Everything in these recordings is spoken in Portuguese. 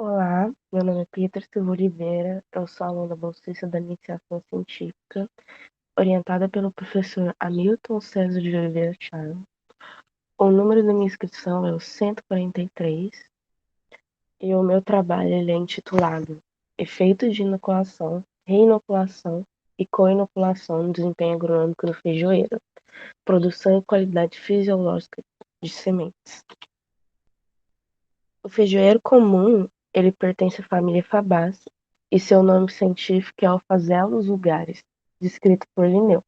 Olá, meu nome é Pieter Silva Oliveira, eu sou aluna bolsista da iniciação científica, orientada pelo professor Hamilton César de Oliveira Charles. O número da minha inscrição é o 143 e o meu trabalho ele é intitulado Efeitos de inoculação, reinoculação e co-inoculação no desempenho agronômico do feijoeiro, produção e qualidade fisiológica de sementes. O feijoeiro comum, ele pertence à família Fabácea e seu nome científico é Alphazelos vulgaris, descrito por Linneu.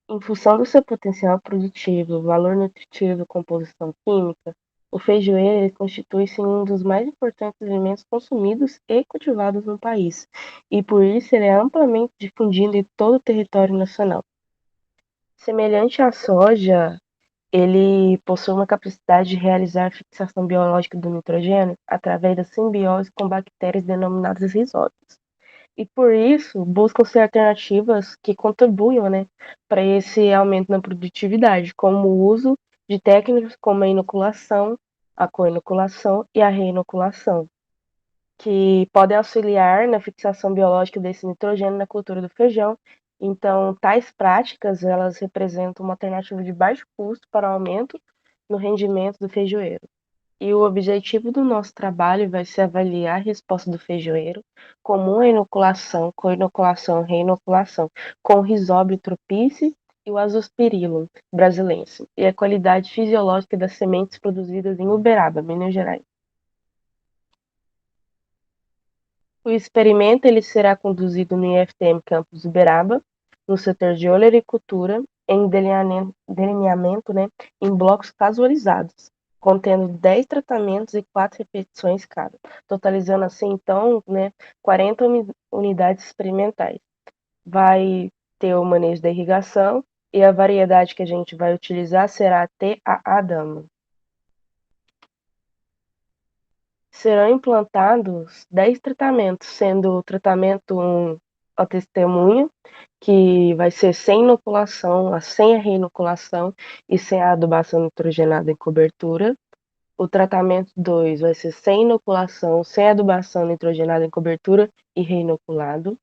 Em função do seu potencial produtivo, valor nutritivo e composição química, o feijoeiro constitui-se um dos mais importantes alimentos consumidos e cultivados no país, e por isso ele é amplamente difundido em todo o território nacional. Semelhante à soja, ele possui uma capacidade de realizar a fixação biológica do nitrogênio através da simbiose com bactérias denominadas rizóbios. E por isso, buscam-se alternativas que contribuam, para esse aumento na produtividade, como o uso de técnicas como a inoculação, a co-inoculação e a reinoculação, que podem auxiliar na fixação biológica desse nitrogênio na cultura do feijão. Então, tais práticas, elas representam uma alternativa de baixo custo para o aumento no rendimento do feijoeiro. E o objetivo do nosso trabalho vai ser avaliar a resposta do feijoeiro comum à inoculação, co-inoculação, reinoculação, com o Rhizóbio tropice e o Azospirillum brasilense, e a qualidade fisiológica das sementes produzidas em Uberaba, Minas Gerais. O experimento ele será conduzido no IFTM Campus Uberaba, no setor de olericultura, em delineamento, em blocos casualizados, contendo 10 tratamentos e 4 repetições cada, totalizando assim, então, 40 unidades experimentais. Vai ter o manejo da irrigação e a variedade que a gente vai utilizar será a TAA Dama. Serão implantados 10 tratamentos, sendo o tratamento 1 a testemunha, que vai ser sem inoculação, sem a reinoculação e sem a adubação nitrogenada em cobertura. O tratamento 2 vai ser sem inoculação, sem adubação nitrogenada em cobertura e reinoculado.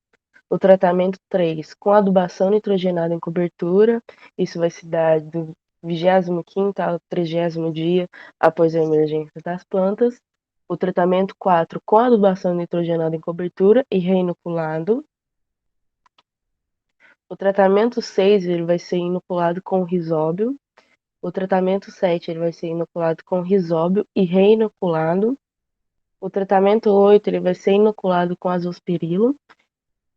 O tratamento 3 com adubação nitrogenada em cobertura, isso vai se dar do 25º ao 30º dia após a emergência das plantas. O tratamento 4 com adubação nitrogenada em cobertura e reinoculado. O tratamento 6 ele vai ser inoculado com risóbio. O tratamento 7 ele vai ser inoculado com risóbio e reinoculado. O tratamento 8 ele vai ser inoculado com azospirilo.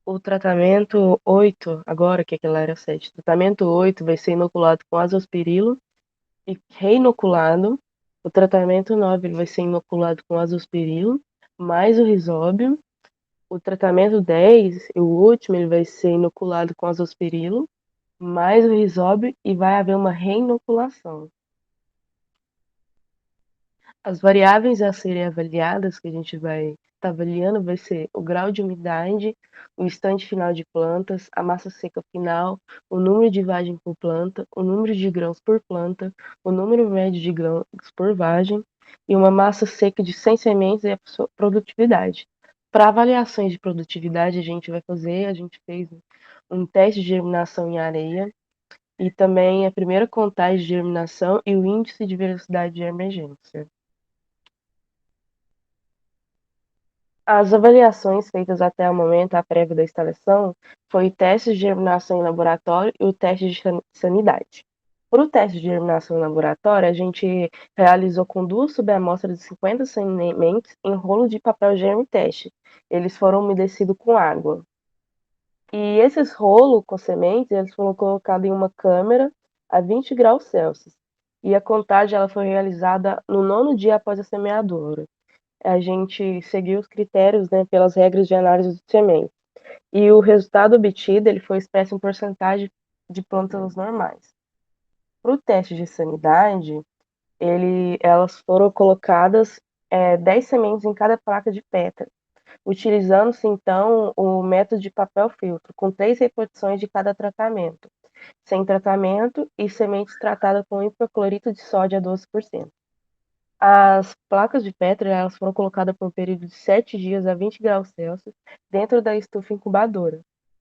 O tratamento 8, agora que aquela era 7, o tratamento 8 vai ser inoculado com azospirilo e reinoculado. O tratamento 9 ele vai ser inoculado com azospirilo, mais o risóbio. O tratamento 10, o último, ele vai ser inoculado com azospirilo, mais o risóbio e vai haver uma reinoculação. As variáveis a serem avaliadas, que a gente vai estar avaliando, vai ser o grau de umidade, o estande final de plantas, a massa seca final, o número de vagem por planta, o número de grãos por planta, o número médio de grãos por vagem e uma massa seca de 100 sementes e a sua produtividade. Para avaliações de produtividade, a gente fez um teste de germinação em areia e também a primeira contagem de germinação e o índice de velocidade de emergência. As avaliações feitas até o momento, a prévia da instalação, foi o teste de germinação em laboratório e o teste de sanidade. Para o teste de germinação em laboratório, a gente realizou com 2 subamostras de 50 sementes em rolo de papel germe teste. Eles foram umedecidos com água. E esses rolos com sementes, eles foram colocados em uma câmera a 20 graus Celsius. E a contagem ela foi realizada no 9º dia após a semeadura. A gente seguiu os critérios, pelas regras de análise de semente. E o resultado obtido ele foi expresso em porcentagem de plantas normais. Para o teste de sanidade, elas foram colocadas 10 sementes em cada placa de pétala, utilizando-se então o método de papel filtro, com 3 repetições de cada tratamento, sem tratamento e sementes tratadas com hipoclorito de sódio a 12%. As placas de Petri, elas foram colocadas por um período de 7 dias a 20 graus Celsius dentro da estufa incubadora.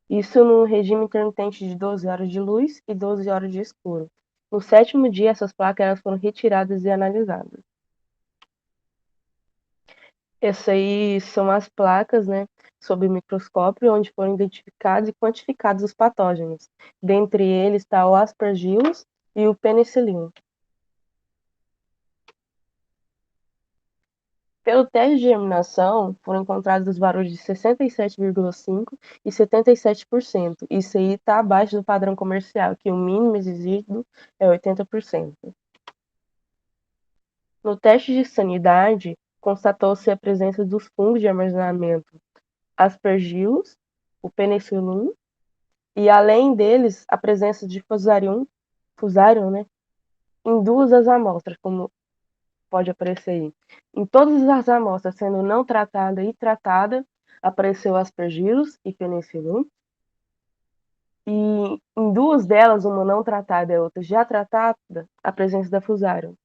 Isso no regime intermitente de 12 horas de luz e 12 horas de escuro. No sétimo dia, essas placas elas foram retiradas e analisadas. Essas aí são as placas, né, sob microscópio, onde foram identificados e quantificados os patógenos. Dentre eles está o Aspergillus e o Penicillium. Pelo teste de germinação, foram encontrados os valores de 67,5% e 77%. Isso aí está abaixo do padrão comercial, que o mínimo exigido é 80%. No teste de sanidade, constatou-se a presença dos fungos de armazenamento Aspergillus, o Penicillium, e além deles, a presença de Fusarium, né, em duas das amostras, como pode aparecer aí. Em todas as amostras, sendo não tratada e tratada, apareceu Aspergillus e Penicillium. E em duas delas, uma não tratada e a outra já tratada, a presença da Fusarium.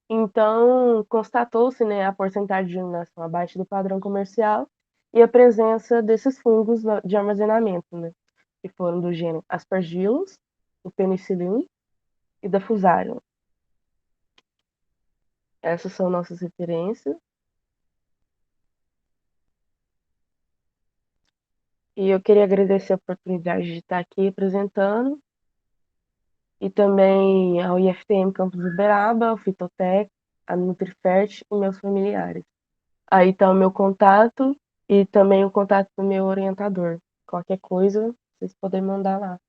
Então, constatou-se, né, a porcentagem de germinação abaixo do padrão comercial e a presença desses fungos de armazenamento, né, que foram do gênero Aspergillus, do Penicillium e da Fusarium. Essas são nossas referências. E eu queria agradecer a oportunidade de estar aqui apresentando, e também ao IFTM Campus Uberaba, ao Fitotec, a Nutrifert e meus familiares. Aí está o meu contato e também o contato do meu orientador. Qualquer coisa, vocês podem mandar lá.